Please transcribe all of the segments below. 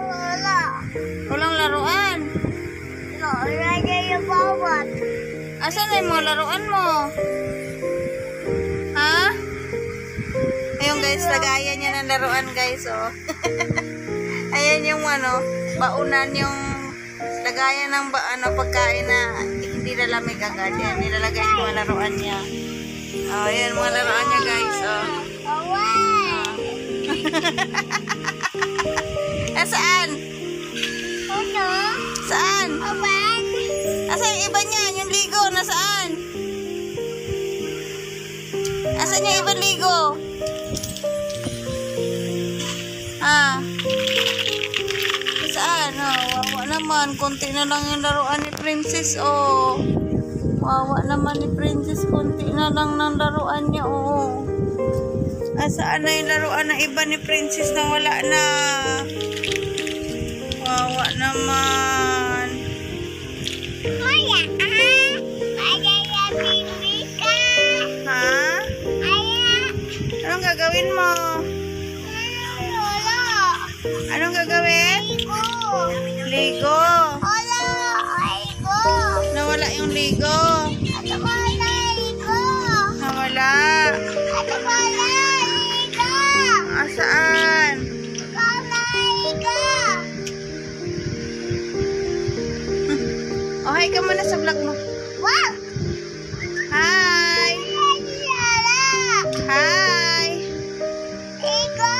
Wala. Walang laruan. Wala na yung bawat. Asan na yung mga laruan mo? Ha? Ayun guys, lagayan niya ng laruan guys, oh. Ayan yung baunan yung lagayan ng pagkain na hindi lalamig agad. Yan, nilalagay yung mga laruan niya. Oh, ayan mga laruan niya guys, oh. Saan? Ano? Saan? Awan? Asan yung iba niyan? Yung ligo, nasaan? Asan yung iba ligo? Saan? Wawa naman. Konti na lang yung laruan ni Princess, oh. Wawa naman ni Princess. Konti na lang ng laruan niya, oh. Saan na yung laruan ng iba ni Princess na wala na? Wawa naman. Kuya, Kaya bibig ka. Ha? Anong gagawin mo? Wala. Anong gagawin? Ligo. Wala. Ligo. Nawala yung ligo. Ato wala ligo. Nawala. Ato wala ligo. Saan? Wala ligo. Oh, hi ka muna sa vlog mo. Wow. Hi. Hi. Ligo.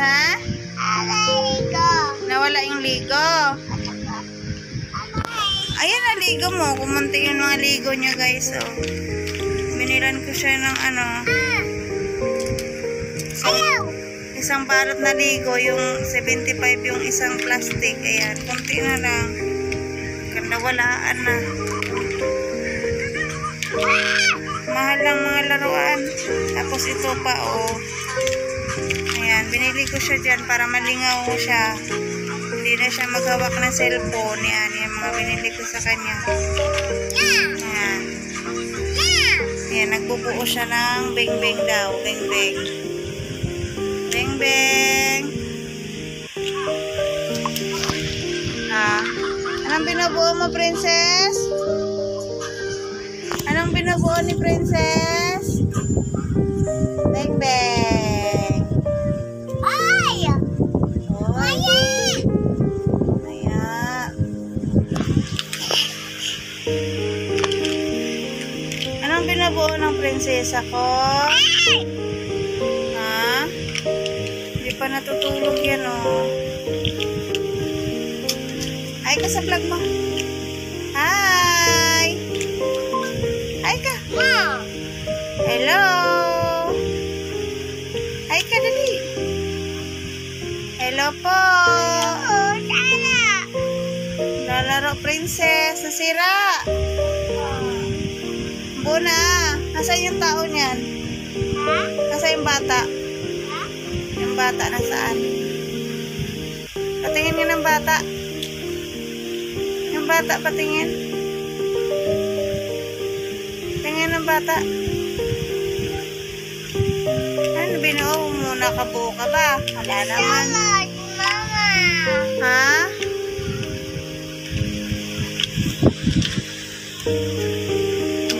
Ha? Wala ligo. Nawala yung ligo. Ayan na ligo mo. Kumunti yung mga ligo niya guys. Oh. Binilan ko siya ng Ayaw. isang balot na ligo. Yung 75 yung isang plastic. Ayan. Kunti na lang. Ganda walaan na. Mahal lang mga laruan. Tapos ito pa, oh. Ayan, binili ko siya dyan para malingaw siya. Hindi na siya maghawak ng cellphone. Yan, yung mga binili ko sa kanya. Ayan. Ayan, nagbubuo siya ng beng-beng daw. Beng-beng. Beng-beng. Anong binubuo mo, Princess? Anong binubuo ni Princess? Beng-beng. Ay! Oy. Maya. Anong binubuo ng prinsesa ko? Ha? Hindi pa natutulog yan, oh. Hi ka sa vlog mo. Hi! Hi ka. Hello! Hi ka, dali. Hello po. Lalaro, princess. Nasira. Buna. Nasaan yung tao niyan? Nasaan yung bata? Yung bata nasaan? Patingin nga ng bata. Yung bata, patingin. Tingin ng bata. Ano, binuo mo? Nakabuo ka ba? Wala naman. Mama. Ha?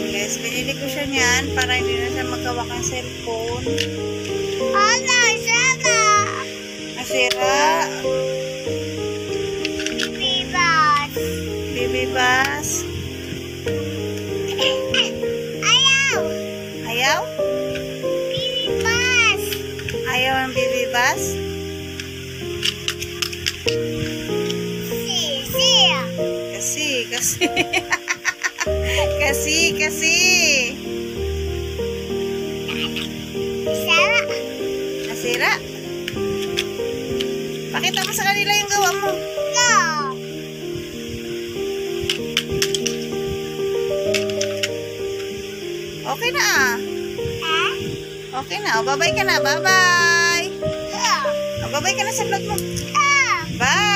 Guys, binili ko siya niyan para hindi na siya magkawak ng cellphone. Ano, sana? Nasira. Bibas. Baby bus. Ayaw. Ayaw? Bibas. Ayaw ang baby bus? Kasi. kasi. Sara. Nasira? Pakita mo sa kanila yung gawa mo. No. Okay na ah. Ha? Okay na. O, bye-bye ka na. Bye-bye. No. O, bye-bye ka na sa vlog mo. Ah. Bye!